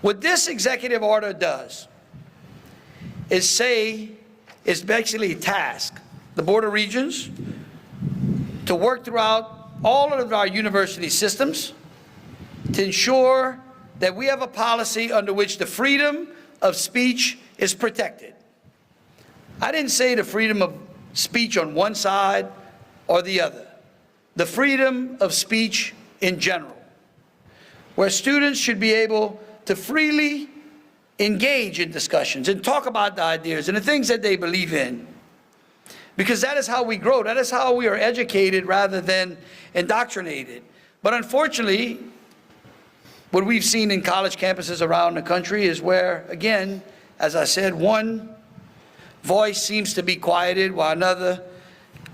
What this executive order does is basically task the Board of Regents to work throughout all of our university systems to ensure that we have a policy under which the freedom of speech is protected. I didn't say the freedom of speech on one side or the other. The freedom of speech in general, where students should be able to freely engage in discussions and talk about the ideas and the things that they believe in. Because that is how we grow. That is how we are educated rather than indoctrinated. But unfortunately, what we've seen in college campuses around the country is where, again, as I said, one voice seems to be quieted while another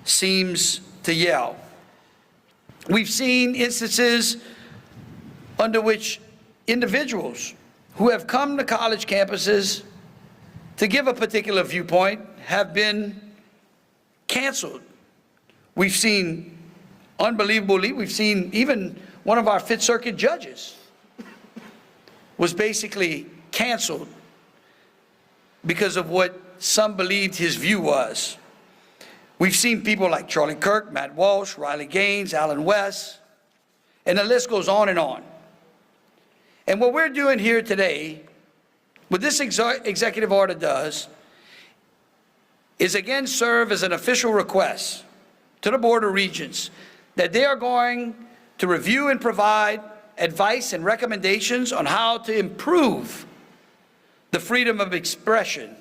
seems to yell. We've seen instances under which individuals who have come to college campuses to give a particular viewpoint have been canceled. We've seen, unbelievably, we've seen even one of our Fifth Circuit judges was basically canceled because of what some believed his view was. We've seen people like Charlie Kirk, Matt Walsh, Riley Gaines, Alan West, and the list goes on and on. And what we're doing here today, what this executive order does, is again serve as an official request to the Board of Regents that they are going to review and provide advice and recommendations on how to improve the freedom of expression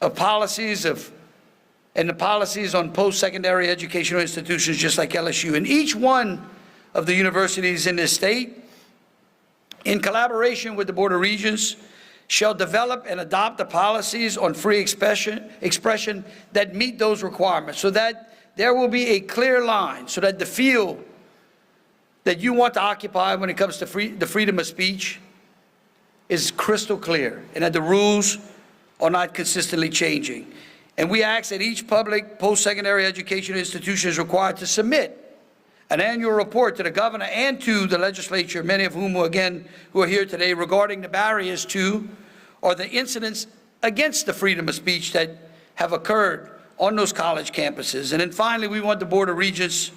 of policies and the policies on post-secondary educational institutions just like LSU. And each one of the universities in this state, in collaboration with the Board of Regents, shall develop and adopt the policies on free expression that meet those requirements, so that there will be a clear line, so that the field that you want to occupy when it comes to the freedom of speech is crystal clear, and that the rules are not consistently changing. And we ask that each public post-secondary education institution is required to submit an annual report to the governor and to the legislature, many of whom, who are here today, regarding the barriers to or the incidents against the freedom of speech that have occurred on those college campuses. And then finally, we want the Board of Regents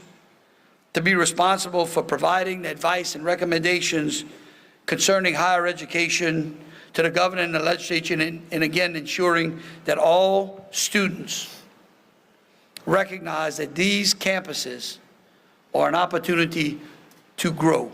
to be responsible for providing advice and recommendations concerning higher education to the governor and the legislature, and again, ensuring that all students recognize that these campuses are an opportunity to grow.